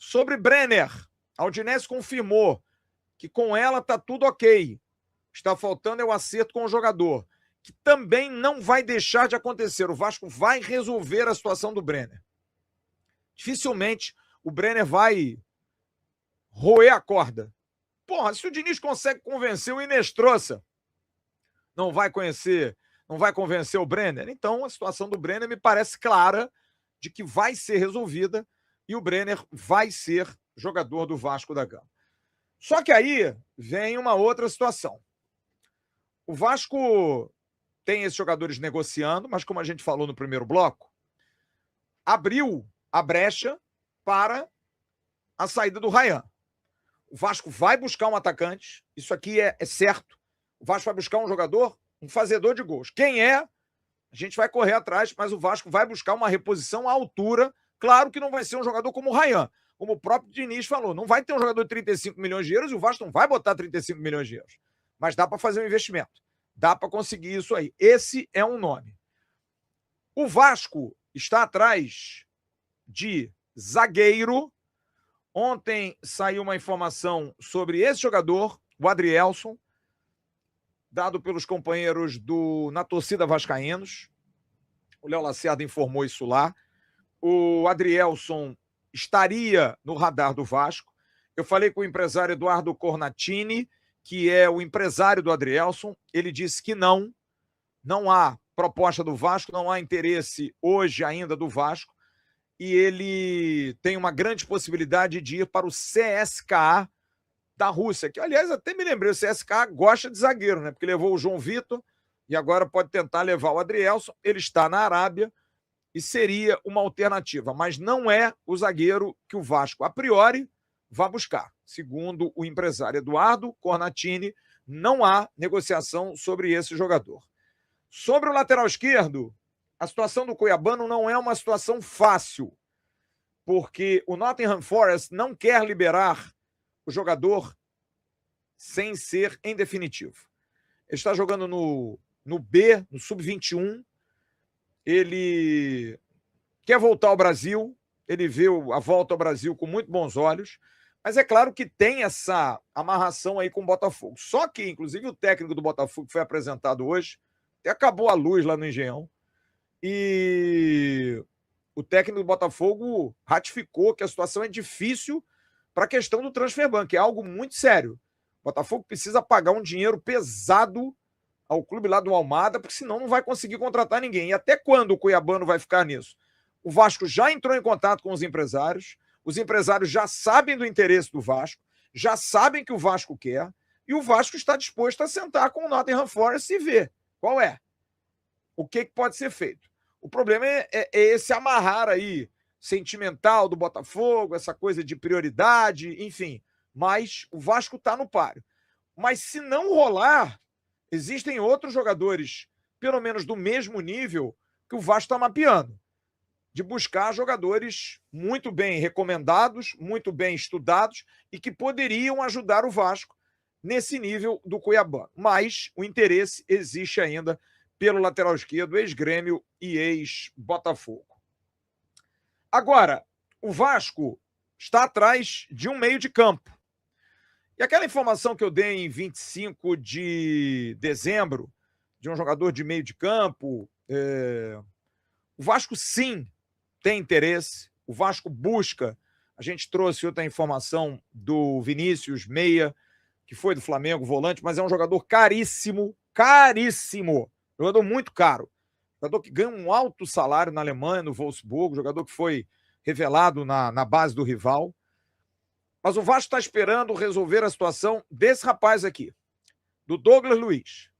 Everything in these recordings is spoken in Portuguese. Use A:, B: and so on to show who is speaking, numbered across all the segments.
A: Sobre Brenner, a Udinese confirmou que com ela está tudo ok. Está faltando é o acerto com o jogador, que também não vai deixar de acontecer. O Vasco vai resolver a situação do Brenner. Dificilmente o Brenner vai roer a corda. Porra, se o Diniz consegue convencer o Inestrosa, não vai convencer o Brenner? Então a situação do Brenner me parece clara de que vai ser resolvida e o Brenner vai ser jogador do Vasco da Gama. Só que aí vem uma outra situação. O Vasco tem esses jogadores negociando, mas como a gente falou no primeiro bloco, abriu a brecha para a saída do Ryan. O Vasco vai buscar um atacante, isso aqui é certo. O Vasco vai buscar um jogador, um fazedor de gols. Quem é? A gente vai correr atrás, mas o Vasco vai buscar uma reposição à altura. Claro que não vai ser um jogador como o Ryan, como o próprio Diniz falou. Não vai ter um jogador de 35 milhões de euros e o Vasco não vai botar 35 milhões de euros. Mas dá para fazer um investimento. Dá para conseguir isso aí. Esse é um nome. O Vasco está atrás de zagueiro. Ontem saiu uma informação sobre esse jogador, o Adrielson, dado pelos companheiros na torcida vascaínos. O Léo Lacerda informou isso lá. O Adrielson estaria no radar do Vasco. Eu falei com o empresário Eduardo Cornatini, que é o empresário do Adrielson. Ele disse que não há proposta do Vasco, não há interesse hoje ainda do Vasco. E ele tem uma grande possibilidade de ir para o CSKA da Rússia, que, aliás, até me lembrei, o CSKA gosta de zagueiro, né? Porque levou o João Vitor e agora pode tentar levar o Adrielson. Ele está na Arábia e seria uma alternativa, mas não é o zagueiro que o Vasco, a priori, vai buscar. Segundo o empresário Eduardo Cornatini, não há negociação sobre esse jogador. Sobre o lateral esquerdo, a situação do Cuiabano não é uma situação fácil, porque o Nottingham Forest não quer liberar o jogador sem ser em definitivo. Ele está jogando no B, no Sub-21. Ele quer voltar ao Brasil, ele vê a volta ao Brasil com muito bons olhos, mas é claro que tem essa amarração aí com o Botafogo. Só que, inclusive, o técnico do Botafogo que foi apresentado hoje, até acabou a luz lá no Engenhão, e o técnico do Botafogo ratificou que a situação é difícil para a questão do transfer ban, que é algo muito sério. O Botafogo precisa pagar um dinheiro pesado ao clube lá do Almada, porque senão não vai conseguir contratar ninguém. E até quando o Cuiabano vai ficar nisso? O Vasco já entrou em contato com os empresários já sabem do interesse do Vasco, já sabem que o Vasco quer, e o Vasco está disposto a sentar com o Nottingham Forest e ver qual é, o que pode ser feito. O problema é esse amarrar aí sentimental do Botafogo, essa coisa de prioridade, enfim. Mas o Vasco está no páreo. Mas se não rolar, existem outros jogadores, pelo menos do mesmo nível, que o Vasco está mapeando. De buscar jogadores muito bem recomendados, muito bem estudados e que poderiam ajudar o Vasco nesse nível do Cuiabá. Mas o interesse existe ainda pelo lateral esquerdo, ex-Grêmio e ex-Botafogo. Agora, o Vasco está atrás de um meio de campo. E aquela informação que eu dei em 25 de dezembro, de um jogador de meio de campo, o Vasco sim tem interesse, o Vasco busca. A gente trouxe outra informação do Vinícius Meia, que foi do Flamengo, volante, mas é um jogador caríssimo, caríssimo. Jogador muito caro. Jogador que ganha um alto salário na Alemanha, no Wolfsburgo, jogador que foi revelado na base do rival. Mas o Vasco está esperando resolver a situação desse rapaz aqui, do Douglas Luiz.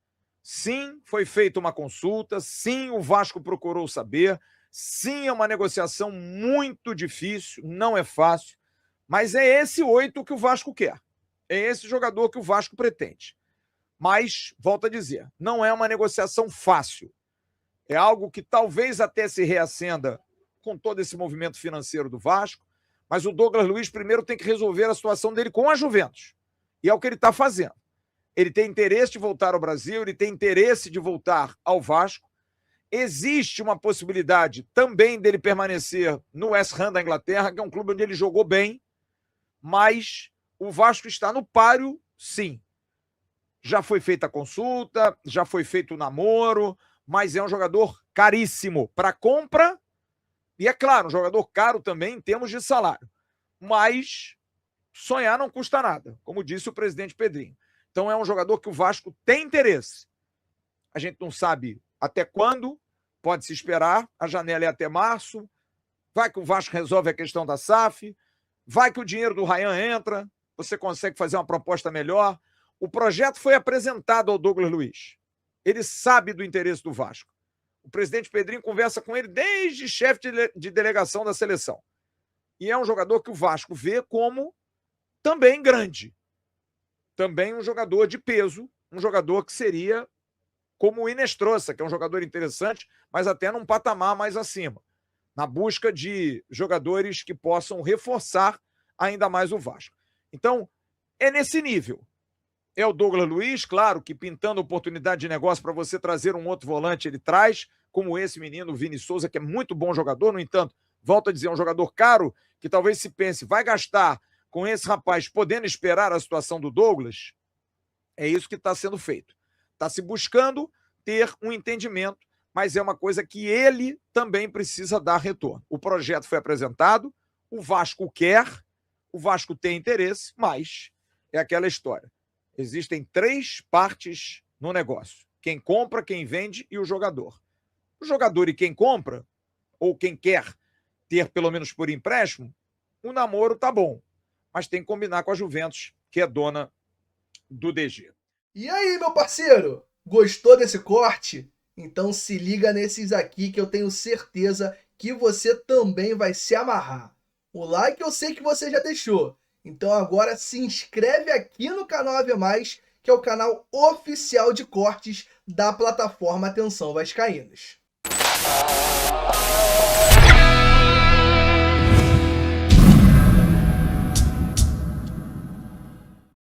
A: Sim, foi feita uma consulta, sim, o Vasco procurou saber, sim, é uma negociação muito difícil, não é fácil, mas é esse 8 que o Vasco quer. É esse jogador que o Vasco pretende. Mas, volto a dizer, não é uma negociação fácil. É algo que talvez até se reacenda com todo esse movimento financeiro do Vasco, mas o Douglas Luiz primeiro tem que resolver a situação dele com a Juventus. E é o que ele está fazendo. Ele tem interesse de voltar ao Brasil, ele tem interesse de voltar ao Vasco. Existe uma possibilidade também dele permanecer no West Ham da Inglaterra, que é um clube onde ele jogou bem, mas o Vasco está no páreo, sim. Já foi feita a consulta, já foi feito o namoro, mas é um jogador caríssimo para compra e, é claro, um jogador caro também em termos de salário. Mas sonhar não custa nada, como disse o presidente Pedrinho. Então é um jogador que o Vasco tem interesse. A gente não sabe até quando, pode se esperar, a janela é até março, vai que o Vasco resolve a questão da SAF, vai que o dinheiro do Ryan entra, você consegue fazer uma proposta melhor. O projeto foi apresentado ao Douglas Luiz. Ele sabe do interesse do Vasco. O presidente Pedrinho conversa com ele desde chefe de delegação da seleção. E é um jogador que o Vasco vê como também grande. Também um jogador de peso, um jogador que seria como o Inestrosa, que é um jogador interessante, mas até num patamar mais acima, na busca de jogadores que possam reforçar ainda mais o Vasco. Então, é nesse nível. É o Douglas Luiz, claro, que pintando oportunidade de negócio para você trazer um outro volante, ele traz, como esse menino, o Vini Souza, que é muito bom jogador, no entanto, volto a dizer, é um jogador caro, que talvez se pense, vai gastar com esse rapaz, podendo esperar a situação do Douglas. É isso que está sendo feito. Está se buscando ter um entendimento, mas é uma coisa que ele também precisa dar retorno. O projeto foi apresentado, o Vasco quer, o Vasco tem interesse, mas é aquela história. Existem 3 partes no negócio. Quem compra, quem vende e o jogador. O jogador e quem compra, ou quem quer ter pelo menos por empréstimo, o namoro tá bom. Mas tem que combinar com a Juventus, que é dona do DG.
B: E aí, meu parceiro? Gostou desse corte? Então se liga nesses aqui que eu tenho certeza que você também vai se amarrar. O like eu sei que você já deixou. Então agora se inscreve aqui no canal AV+, que é o canal oficial de cortes da plataforma Atenção Vascaínos.